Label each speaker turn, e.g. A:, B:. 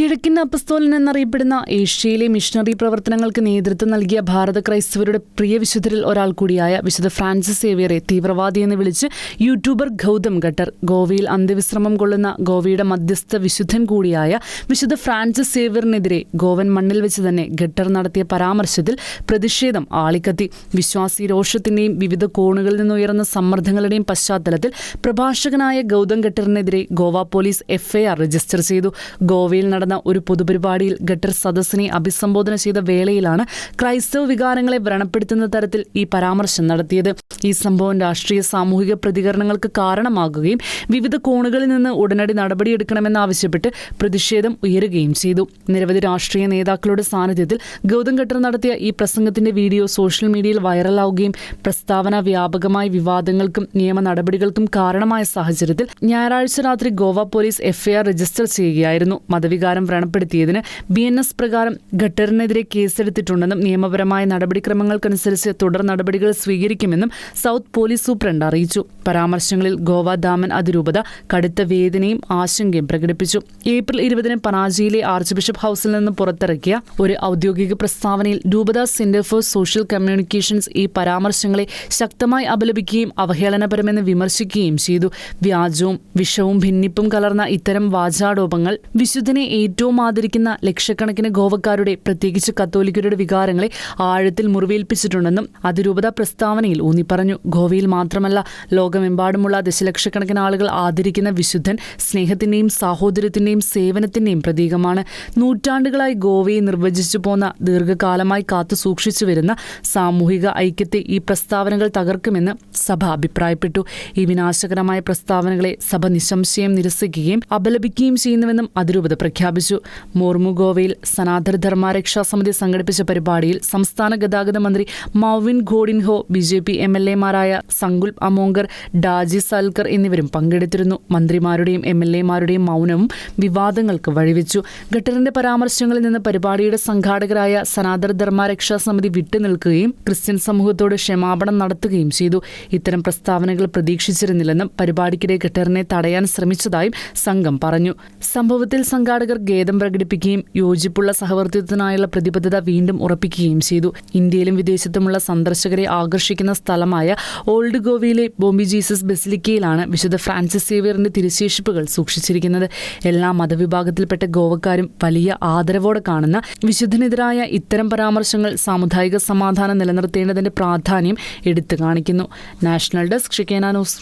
A: കിഴക്കൻ അപ്പസ്തോലൻ എന്നറിയപ്പെടുന്ന ഏഷ്യയിലെ മിഷണറി പ്രവർത്തനങ്ങൾക്ക് നേതൃത്വം നൽകിയ ഭാരത ക്രൈസ്തവരുടെ പ്രിയ വിശുദ്ധരിൽ ഒരാൾ കൂടിയായ വിശുദ്ധ ഫ്രാൻസിസ് സേവ്യറെ തീവ്രവാദി എന്ന് വിളിച്ച് യൂട്യൂബർ ഗൗതം ഖട്ടർ ഗോവയിൽ അന്ത്യവിശ്രമം കൊള്ളുന്ന ഗോവയുടെ മധ്യസ്ഥ വിശുദ്ധൻ കൂടിയായ വിശുദ്ധ ഫ്രാൻസിസ് സേവ്യറിനെതിരെ ഗോവൻ മണ്ണിൽ വെച്ച് തന്നെ ഖട്ടർ നടത്തിയ പരാമർശത്തിൽ പ്രതിഷേധം ആളിക്കത്തി. വിശ്വാസി രോഷത്തിന്റെയും വിവിധ കോണുകളിൽ നിന്നുയർന്ന സമ്മർദ്ദങ്ങളുടെയും പശ്ചാത്തലത്തിൽ പ്രഭാഷകനായ ഗൗതം ഖട്ടറിനെതിരെ ഗോവ പോലീസ് FIR രജിസ്റ്റർ ചെയ്തു. ഗോവയിൽ നടന്ന ഒരു പൊതുപരിപാടിയിൽ ഖട്ടർ സദസ്സിനെ അഭിസംബോധന ചെയ്ത വേളയിലാണ് ക്രൈസ്തവ വികാരങ്ങളെ വ്രണപ്പെടുത്തുന്ന തരത്തിൽ ഈ പരാമർശം നടത്തിയത്. ഈ സംഭവം രാഷ്ട്രീയ സാമൂഹിക പ്രതികരണങ്ങൾക്ക് കാരണമാകുകയും വിവിധ കോണുകളിൽ നിന്ന് ഉടനടി നടപടിയെടുക്കണമെന്നാവശ്യപ്പെട്ട് പ്രതിഷേധം ഉയരുകയും ചെയ്തു. നിരവധി രാഷ്ട്രീയ നേതാക്കളുടെ സാന്നിധ്യത്തിൽ ഗൗതം ഖട്ടർ നടത്തിയ ഈ പ്രസംഗത്തിന്റെ വീഡിയോ സോഷ്യൽ മീഡിയയിൽ വൈറലാവുകയും പ്രസ്താവന വ്യാപകമായ വിവാദങ്ങൾക്കും നിയമ നടപടികൾക്കും കാരണമായ സാഹചര്യത്തിൽ ഞായറാഴ്ച രാത്രി ഗോവ പോലീസ് FIR രജിസ്റ്റർ ചെയ്യുകയായിരുന്നു. മതവികാരം വ്രണപ്പെടുത്തിയതിന് BNS പ്രകാരം ഖട്ടറിനെതിരെ കേസെടുത്തിട്ടുണ്ടെന്നും നിയമപരമായ നടപടിക്രമങ്ങൾക്കനുസരിച്ച് തുടർ നടപടികൾ സ്വീകരിക്കുമെന്നും സൗത്ത് പോലീസ് സൂപ്രണ്ട് അറിയിച്ചു. പരാമർശങ്ങളിൽ ഗോവ ദാമൻ അതിരൂപത കടുത്ത വേദനയും ആശങ്കയും പ്രകടിപ്പിച്ചു. ഏപ്രിൽ 20 പനാജിയിലെ ആർച്ച് ബിഷപ്പ് ഹൌസിൽ നിന്ന് പുറത്തിറക്കിയ ഒരു ഔദ്യോഗിക പ്രസ്താവനയിൽ രൂപത സെന്റർ ഫോർ സോഷ്യൽ കമ്മ്യൂണിക്കേഷൻസ് ഈ പരാമർശങ്ങളെ ശക്തമായി അപലപിക്കുകയും അവഹേളനപരമെന്ന് വിമർശിക്കുകയും ചെയ്തു. വ്യാജവും വിഷവും ഭിന്നിപ്പും കലർന്ന ഇത്തരം വാചാടോപങ്ങൾ വിശുദ്ധനെ ഏറ്റവും ആദരിക്കുന്ന ലക്ഷക്കണക്കിന് ഗോവക്കാരുടെ പ്രത്യേകിച്ച് കത്തോലിക്കരുടെ വികാരങ്ങളെ ആഴത്തിൽ മുറിവേൽപ്പിച്ചിട്ടുണ്ടെന്നും അതിരൂപത പ്രസ്താവനയിൽ ഊന്നിപ്പറഞ്ഞു. ഗോവയിൽ മാത്രമല്ല ലോകമെമ്പാടുമുള്ള ദശലക്ഷക്കണക്കിന് ആളുകൾ ആദരിക്കുന്ന വിശുദ്ധൻ സ്നേഹത്തിന്റെയും സാഹോദര്യത്തിന്റെയും സേവനത്തിന്റെയും പ്രതീകമാണ്. നൂറ്റാണ്ടുകളായി ഗോവയെ നിർവചിച്ചു പോന്ന ദീർഘകാലമായി കാത്തു സൂക്ഷിച്ചു വരുന്ന സാമൂഹിക ഐക്യത്തെ ഈ പ്രസ്താവനകൾ തകർക്കുമെന്ന് സഭ അഭിപ്രായപ്പെട്ടു. ഈ വിനാശകരമായ പ്രസ്താവനകളെ സഭ നിസ്സംശയം നിരസിക്കുകയും അപലപിക്കുകയും ചെയ്യുന്നുവെന്നും അതിരൂപത പ്രഖ്യാപിച്ചു. മോർമുഗോവയിൽ സനാതന ധർമ്മരക്ഷാ സമിതി സംഘടിപ്പിച്ച പരിപാടിയിൽ സംസ്ഥാന ഗതാഗത മന്ത്രി മൗവിൻ ഘോഡിൻഹോ, BJP MLA-മാരായ സങ്കുൽ അമോങ്കർ, ഡാജി സൽക്കർ എന്നിവരും പങ്കെടുത്തിരുന്നു. മന്ത്രിമാരുടെയും MLA-മാരുടെയും മൗനവും വിവാദങ്ങൾക്ക് വഴിവെച്ചു. ഖട്ടറിന്റെ പരാമർശങ്ങളിൽ നിന്ന് പരിപാടിയുടെ സംഘാടകരായ സനാതന ധർമ്മരക്ഷാ സമിതി വിട്ടുനിൽക്കുകയും ക്രിസ്ത്യൻ സമൂഹത്തോട് ക്ഷമാപണം നടത്തുകയും ചെയ്തു. ഇത്തരം പ്രസ്താവനകൾ പ്രതീക്ഷിച്ചിരുന്നില്ലെന്നും പരിപാടിക്കിടെ ഖട്ടറിനെ തടയാൻ ശ്രമിച്ചതായും സംഘം പറഞ്ഞു. സംഭവത്തിൽ സംഘാടകർ ഖേദം പ്രകടിപ്പിക്കുകയും യോജിപ്പുള്ള സഹവർത്തിത്വത്തിനായുള്ള പ്രതിബദ്ധത വീണ്ടും ഉറപ്പിക്കുകയും ചെയ്തു. ഇന്ത്യയിലും വിദേശത്തുമുള്ള സന്ദർശകരെ ആകർഷിക്കുന്ന സ്ഥലമായ ഓൾഡ് ഗോവയിലെ ബോംബി ജീസസ് ബസിലിക്കയിലാണ് വിശുദ്ധ ഫ്രാൻസിസ് സേവ്യറിന്റെ തിരുശേഷിപ്പുകൾ സൂക്ഷിച്ചിരിക്കുന്നത്. എല്ലാ മതവിഭാഗത്തിൽപ്പെട്ട ഗോവക്കാരും വലിയ ആദരവോടെ കാണുന്ന വിശുദ്ധനെതിരായ ഇത്തരം പരാമർശങ്ങൾ സാമുദായിക സമാധാനം നിലനിർത്തേണ്ടതിന്റെ പ്രാധാന്യം എടുത്തു കാണിക്കുന്നു. നാഷണൽ ഡെസ്ക് ഷിക്കേന ന്യൂസ്.